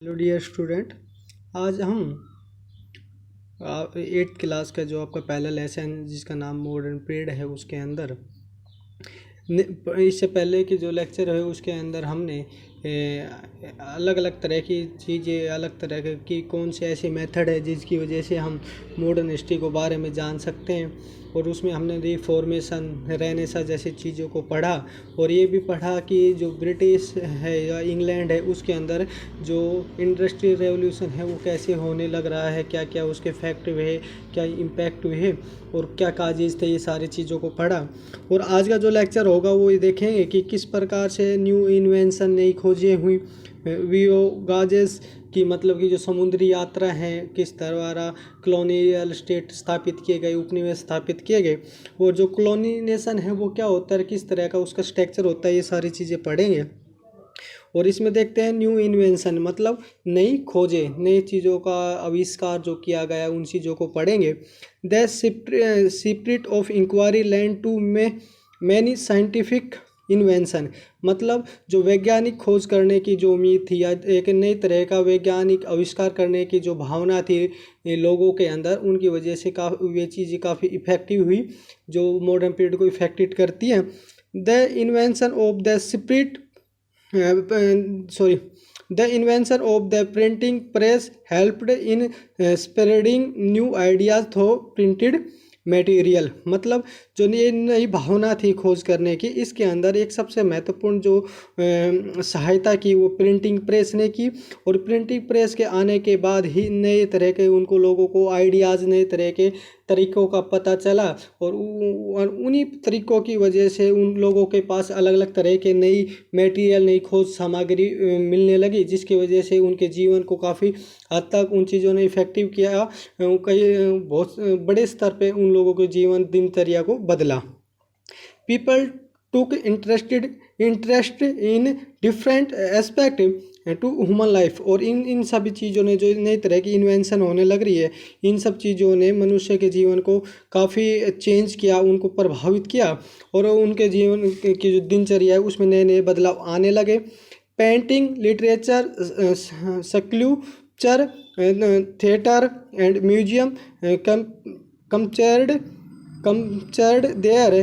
Hello dear student. आज हम 8th class का जो आपका पहला लेसन जिसका नाम मॉडर्न पीरियड है उसके अंदर इससे पहले के जो लेक्चर है उसके अंदर हमने अलग अलग तरह की चीज़ें, अलग तरह की कौन से ऐसे मेथड है जिसकी वजह से हम मॉडर्न हिस्ट्री को बारे में जान सकते हैं, और उसमें हमने रिफॉर्मेशन, रेनेसा जैसी चीज़ों को पढ़ा। और ये भी पढ़ा कि जो ब्रिटिश है या इंग्लैंड है उसके अंदर जो इंडस्ट्रियल रेवोल्यूशन है वो कैसे होने लग रहा है, क्या क्या उसके फैक्ट हुए, क्या इम्पैक्ट हुए और क्या काजेज थे, ये सारी चीज़ों को पढ़ा। और आज का जो लेक्चर होगा वो ये देखेंगे कि किस प्रकार से न्यू इन्वेंशन, नई खोजें हुई, वियोगाजेस की मतलब कि जो समुद्री यात्रा है किस द्वारा कॉलोनियल स्टेट स्थापित किए गए, उपनिवेश स्थापित किए गए, और जो कॉलोनाइजेशन है वो क्या होता है, किस तरह का उसका स्ट्रक्चर होता है, ये सारी चीज़ें पढ़ेंगे। और इसमें देखते हैं न्यू इन्वेंशन मतलब नई खोजें, नई चीज़ों का आविष्कार जो किया गया उन चीज़ों को पढ़ेंगे। The secret of inquiry land to many scientific invention मतलब जो वैज्ञानिक खोज करने की जो उम्मीद थी या एक नई तरह का वैज्ञानिक आविष्कार करने की जो भावना थी लोगों के अंदर, उनकी वजह से वे चीज़ें काफ़ी इफ़ेक्टिव हुई जो मॉडर्न पीरियड को इफ़ेक्टेड करती हैं। The invention of the spirit the invention of the printing press helped in spreading new ideas through printed material मतलब जो ये नई भावना थी खोज करने की, इसके अंदर एक सबसे महत्वपूर्ण जो सहायता की वो प्रिंटिंग प्रेस ने की। और प्रिंटिंग प्रेस के आने के बाद ही नए तरह के उनको लोगों को आइडियाज़, नए तरह के तरीक़ों का पता चला, और उन्हीं तरीक़ों की वजह से उन लोगों के पास अलग अलग तरह के नई मटेरियल, नई खोज सामग्री मिलने लगी, जिसकी वजह से उनके जीवन को काफ़ी हद तक उन चीज़ों ने इफ़ेक्टिव किया। कई बहुत बड़े स्तर पे उन लोगों के जीवन दिनचर्या को बदला। People took interest in different aspect to human life. और इन सभी चीज़ों ने, जो नई तरह की इन्वेंशन होने लग रही है, इन सब चीज़ों ने मनुष्य के जीवन को काफ़ी चेंज किया, उनको प्रभावित किया, और उनके जीवन की जो दिनचर्या है उसमें नए नए बदलाव आने लगे। Painting, literature, sculpture, theatre and museum captured their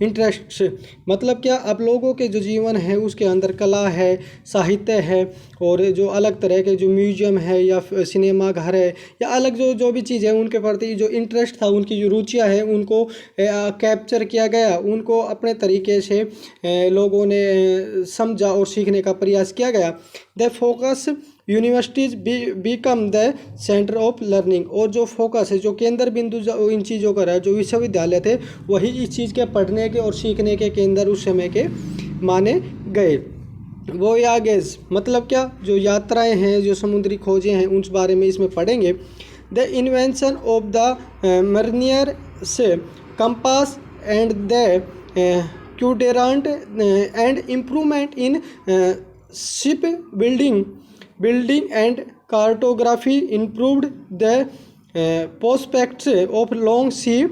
interests मतलब क्या, अब लोगों के जो जीवन है उसके अंदर कला है, साहित्य है, और जो अलग तरह के जो म्यूजियम है या सिनेमा घर है या अलग जो भी चीज़ है उनके प्रति जो इंटरेस्ट था, उनकी जो रुचियाँ है उनको कैप्चर किया गया, उनको अपने तरीके से लोगों ने समझा और सीखने का प्रयास किया गया। The focus universities become the centre of learning. और जो फोकस है, जो केंद्र बिंदु इन चीज़ों का रहा, जो विश्वविद्यालय थे वही इस चीज़ के पढ़ने के और सीखने के केंद्र उस समय के माने गए। वोयाजेस मतलब क्या, जो यात्राएं हैं, जो समुद्री खोजें हैं, उस बारे में इसमें पढ़ेंगे। The invention of the mariner's compass and the quadrant and improvement in ship building and cartography improved the prospects of long sea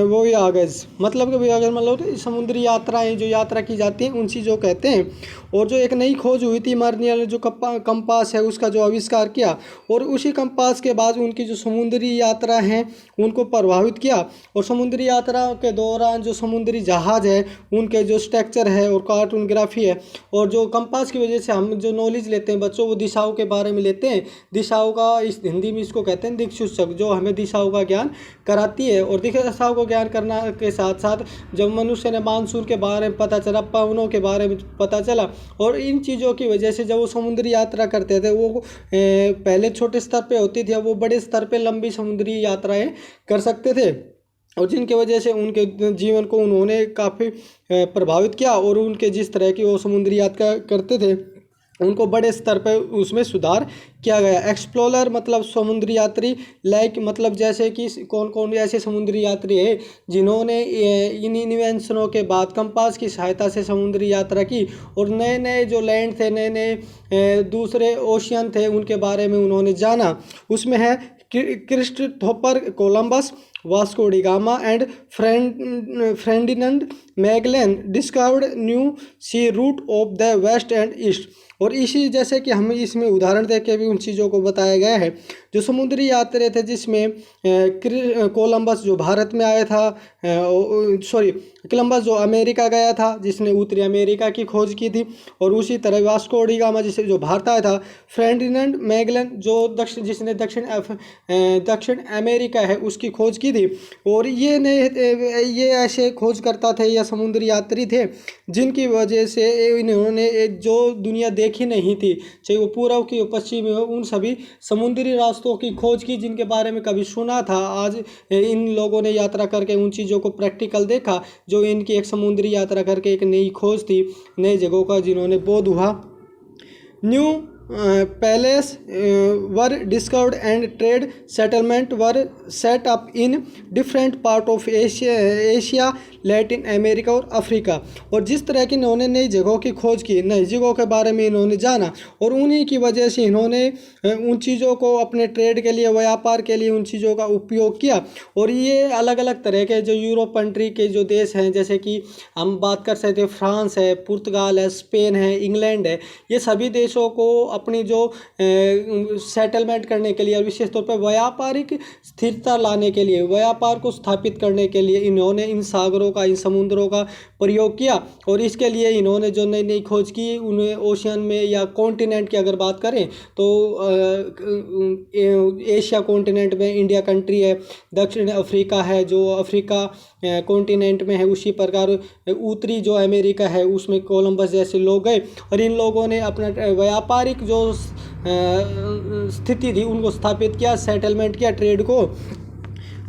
voyages मतलब कि voyages मतलब समुद्री यात्राएं, जो यात्रा की जाती हैं उन चीज़ों कहते हैं। और जो एक नई खोज हुई थी, मार्नियर ने जो कंपास है उसका जो आविष्कार किया, और उसी कंपास के बाद उनकी जो समुद्री यात्रा हैं उनको प्रभावित किया। और समुद्री यात्रा के दौरान जो समुद्री जहाज़ है उनके जो स्ट्रक्चर है और कार्टोग्राफी है, और जो कंपास की वजह से हम जो नॉलेज लेते हैं बच्चों, वो दिशाओं के बारे में लेते हैं। दिशाओं का इस हिंदी में इसको कहते हैं दिक्सूचक, जो हमें दिशाओं का ज्ञान कराती है। और दिशाओं को ज्ञान करना के साथ साथ जब मनुष्य ने मानसून के बारे में पता चला, पवनों के बारे में पता चला, और इन चीज़ों की वजह से जब वो समुद्री यात्रा करते थे वो पहले छोटे स्तर पे होती थी, अब वो बड़े स्तर पे लंबी समुद्री यात्राएं कर सकते थे, और जिनके वजह से उनके जीवन को उन्होंने काफ़ी प्रभावित किया। और उनके जिस तरह की वो समुद्री यात्रा करते थे उनको बड़े स्तर पर उसमें सुधार किया गया। एक्सप्लोरर मतलब समुद्री यात्री, लाइक मतलब जैसे कि कौन कौन ऐसे समुद्री यात्री है जिन्होंने इन इन्वेंशनों के बाद कंपास की सहायता से समुद्री यात्रा की, और नए नए जो लैंड थे, नए नए दूसरे ओशियन थे, उनके बारे में उन्होंने जाना। उसमें है Christopher Columbus, Vasco da Gama and Ferdinand Magellan discovered new sea route of the west and east. और इसी जैसे कि हम इसमें उदाहरण देख के भी उन चीज़ों को बताया गया है। जो समुद्री यात्री थे जिसमें कोलंबस जो भारत में आया था, कोलंबस जो अमेरिका गया था जिसने उत्तरी अमेरिका की खोज की थी, और उसी तरह वास्को डी गामा जिसे जो भारत आया था, फ्रेडिनेंड मैगेलन जो जिसने दक्षिण अमेरिका है उसकी खोज की थी। और ये ऐसे खोजकर्ता थे या समुद्री यात्री थे जिनकी वजह से इन्होंने जो दुनिया देखी नहीं थी, चाहे वो पूर्व की पश्चिमी हो, उन सभी समुद्री रास्तों की खोज की जिनके बारे में कभी सुना था। आज इन लोगों ने यात्रा करके उन चीज़ों को प्रैक्टिकल देखा, जो इनकी एक समुद्री यात्रा करके एक नई खोज थी नई जगहों का जिन्होंने बोध हुआ। New palace were discovered and trade settlement were set up in different part of Asia, Latin America और अफ्रीका। और जिस तरह की इन्होंने नई जगहों की खोज की, नई जगहों के बारे में इन्होंने जाना, और उन्हीं की वजह से इन्होंने उन चीज़ों को अपने ट्रेड के लिए, व्यापार के लिए उन चीज़ों का उपयोग किया। और ये अलग अलग तरह के जो यूरोप कंट्री के जो देश हैं, जैसे कि हम बात कर सकते हैं फ्रांस है, पुर्तगाल है, स्पेन है, इंग्लैंड है, ये सभी देशों को अपनी जो सेटलमेंट करने के लिए, विशेष तौर पर व्यापारिक स्थिरता लाने के लिए, व्यापार को स्थापित करने के लिए इन्होंने इन सागरों का, इन समुद्रों का प्रयोग किया। और इसके लिए इन्होंने जो नई नई खोज की, उन्हें ओशियन में या कॉन्टिनेंट की अगर बात करें तो एशिया कॉन्टिनेंट में इंडिया कंट्री है, दक्षिण अफ्रीका है जो अफ्रीका कॉन्टिनेंट में है, उसी प्रकार उत्तरी जो अमेरिका है उसमें कोलंबस जैसे लोग गए और इन लोगों ने अपना व्यापारिक जो स्थिति थी उनको स्थापित किया, सेटलमेंट किया, ट्रेड को।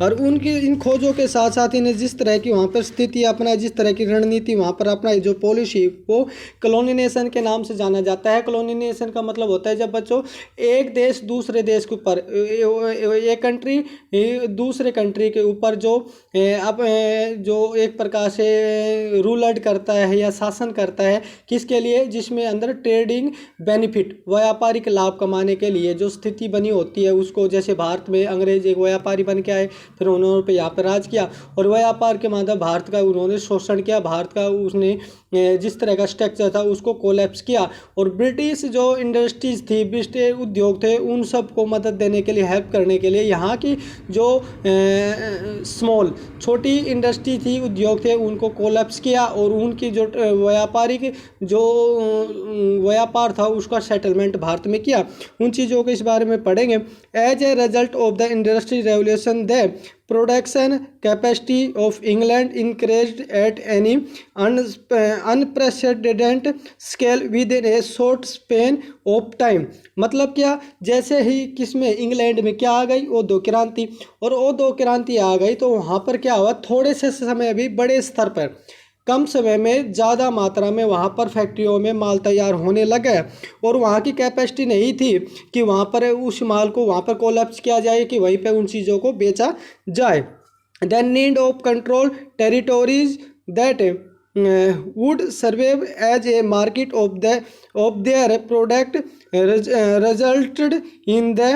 और उनकी इन खोजों के साथ साथ इन्हें जिस तरह की वहाँ पर स्थिति अपना, जिस तरह की रणनीति वहाँ पर अपना, जो पॉलिसी वो कॉलोनाइजेशन के नाम से जाना जाता है। कॉलोनाइजेशन का मतलब होता है जब बच्चों एक देश दूसरे देश के ऊपर, एक कंट्री दूसरे कंट्री के ऊपर जो एक प्रकार से रूलड करता है या शासन करता है, किसके लिए, जिसमें अंदर ट्रेडिंग बेनिफिट, व्यापारिक लाभ कमाने के लिए जो स्थिति बनी होती है उसको, जैसे भारत में अंग्रेज एक व्यापारी बन के आए, फिर उन्होंने पे यहाँ पर राज किया और व्यापार के माध्यम भारत का उन्होंने शोषण किया, भारत का उसने जिस तरह का स्ट्रक्चर था उसको कोलैप्स किया। और ब्रिटिश जो इंडस्ट्रीज थी, ब्रिटिश उद्योग थे, उन सब को मदद देने के लिए, हेल्प करने के लिए यहाँ की जो स्मॉल छोटी इंडस्ट्री थी, उद्योग थे, उनको कोलैप्स किया और उनकी जो व्यापारिक जो व्यापार था उसका सेटलमेंट भारत में किया। उन चीज़ों के इस बारे में पढ़ेंगे। As a result of the industry revolution द production capacity of England increased at any unprecedented scale within a short span of time। मतलब क्या, जैसे ही किसमें इंग्लैंड में क्या आ गई, औद्योगिक क्रांति, और औद्योगिक क्रांति आ गई तो वहाँ पर क्या हुआ, थोड़े से समय भी बड़े स्तर पर, कम समय में ज़्यादा मात्रा में वहाँ पर फैक्ट्रियों में माल तैयार होने लगे और वहाँ की कैपेसिटी नहीं थी कि वहाँ पर उस माल को वहाँ पर कोलैप्स किया जाए, कि वहीं पे उन चीज़ों को बेचा जाए। The need of control territories that would serve as a market of their product resulted in the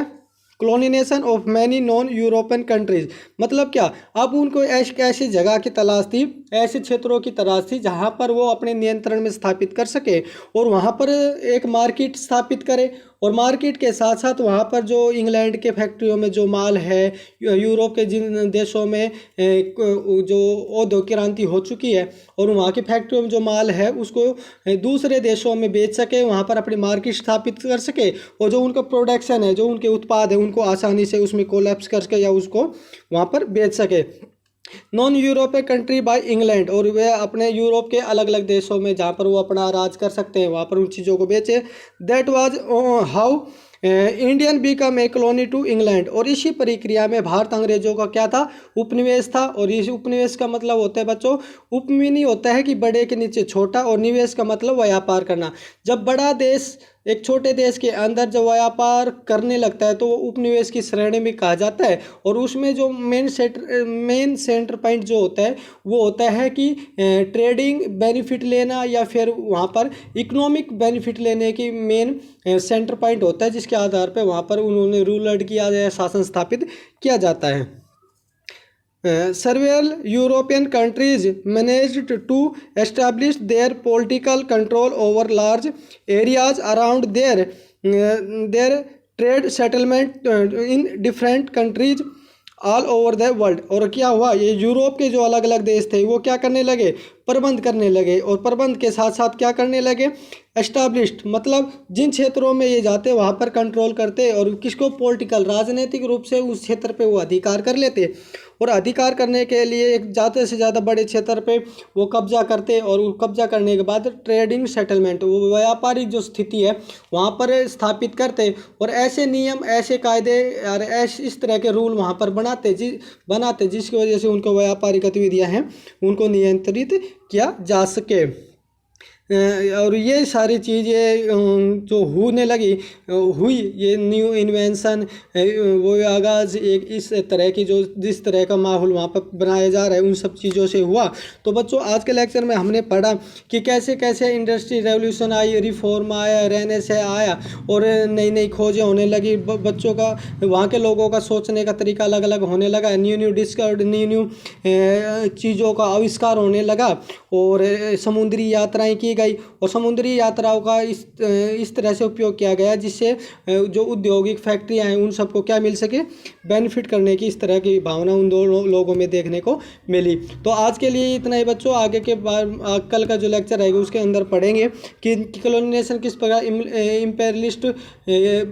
colonisation of many non European countries. मतलब क्या, अब उनको ऐसी जगह की तलाश थी, ऐसे क्षेत्रों की तलाश थी जहाँ पर वो अपने नियंत्रण में स्थापित कर सके और वहाँ पर एक मार्केट स्थापित करे। और मार्केट के साथ साथ वहाँ पर जो इंग्लैंड के फैक्ट्रियों में जो माल है, यूरोप के जिन देशों में जो औद्योगिक क्रांति हो चुकी है और वहाँ की फैक्ट्रियों में जो माल है उसको दूसरे देशों में बेच सके, वहाँ पर अपनी मार्केट स्थापित कर सके और जो उनका प्रोडक्शन है, जो उनके उत्पाद है, उनको आसानी से उसमें कोलैप्स कर सके या उसको वहाँ पर बेच सके। Non European country by England, और वे अपने यूरोप के अलग अलग देशों में जहाँ पर वो अपना राज कर सकते हैं वहाँ पर उन चीज़ों को बेचे। That was how Indian become a colony to England. और इसी प्रक्रिया में भारत अंग्रेजों का क्या था, उपनिवेश था। और इस उपनिवेश का मतलब होता है बच्चों, उपमिनी होता है कि बड़े के नीचे छोटा, और निवेश का मतलब व्यापार करना। जब बड़ा देश एक छोटे देश के अंदर जब व्यापार करने लगता है तो वो उपनिवेश की श्रेणी में कहा जाता है। और उसमें जो मेन सेंटर पॉइंट जो होता है वो होता है कि ट्रेडिंग बेनिफिट लेना या फिर वहाँ पर इकोनॉमिक बेनिफिट लेने की मेन सेंटर पॉइंट होता है, जिसके आधार पर वहाँ पर उन्होंने रूल किया या शासन स्थापित किया जाता है। Several European countries managed to establish their political control over large areas around their trade settlement in different countries all over the world. और क्या हुआ, ये यूरोप के जो अलग अलग देश थे वो क्या करने लगे, प्रबंध करने लगे। और प्रबंध के साथ साथ क्या करने लगे, एस्टाब्लिश्ड मतलब जिन क्षेत्रों में ये जाते वहाँ पर कंट्रोल करते और किसको, पॉलिटिकल राजनीतिक रूप से उस क्षेत्र पे वो अधिकार कर लेते। और अधिकार करने के लिए एक ज़्यादा से ज़्यादा बड़े क्षेत्र पे वो कब्जा करते और कब्जा करने के बाद ट्रेडिंग सेटलमेंट, वो व्यापारिक जो स्थिति है वहाँ पर स्थापित करते और ऐसे नियम, ऐसे कायदे और ऐसे इस तरह के रूल वहाँ पर बनाते जिसकी वजह से उनको व्यापारिक गतिविधियाँ हैं उनको नियंत्रित किया जा सके। और ये सारी चीज़ें जो हुई ये न्यू इन्वेंशन वो आगाज़ एक इस तरह की जो जिस तरह का माहौल वहाँ पर बनाया जा रहा है उन सब चीज़ों से हुआ। तो बच्चों आज के लेक्चर में हमने पढ़ा कि कैसे कैसे इंडस्ट्री रेवोल्यूशन आई, रिफॉर्म आया, रहने से आया और नई नई खोजें होने लगी, बच्चों का वहाँ के लोगों का सोचने का तरीका अलग अलग होने लगा, न्यू डिस्कवर्ड न्यू चीज़ों का आविष्कार होने लगा और समुद्री यात्राएँ की गई और समुद्री यात्राओं का इस तरह से उपयोग किया गया जिससे जो औद्योगिक फैक्ट्रियां हैं उन सबको क्या मिल सके, बेनिफिट करने की इस तरह की भावना उन दो लोगों में देखने को मिली। तो आज के लिए इतना ही बच्चों, आगे के कल का जो लेक्चर रहेगा उसके अंदर पढ़ेंगे कि कॉलोनाइजेशन किस प्रकार इंपेरियलिस्ट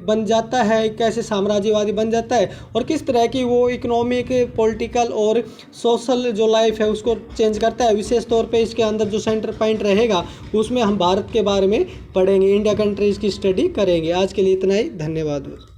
बन जाता है, कैसे साम्राज्यवादी बन जाता है और किस तरह की वो इकोनॉमिक, पॉलिटिकल और सोशल जो लाइफ है उसको चेंज करता है। विशेष तौर पे इसके अंदर जो सेंटर पॉइंट रहेगा उसमें हम भारत के बारे में पढ़ेंगे, इंडिया कंट्रीज़ की स्टडी करेंगे। आज के लिए इतना ही, धन्यवाद।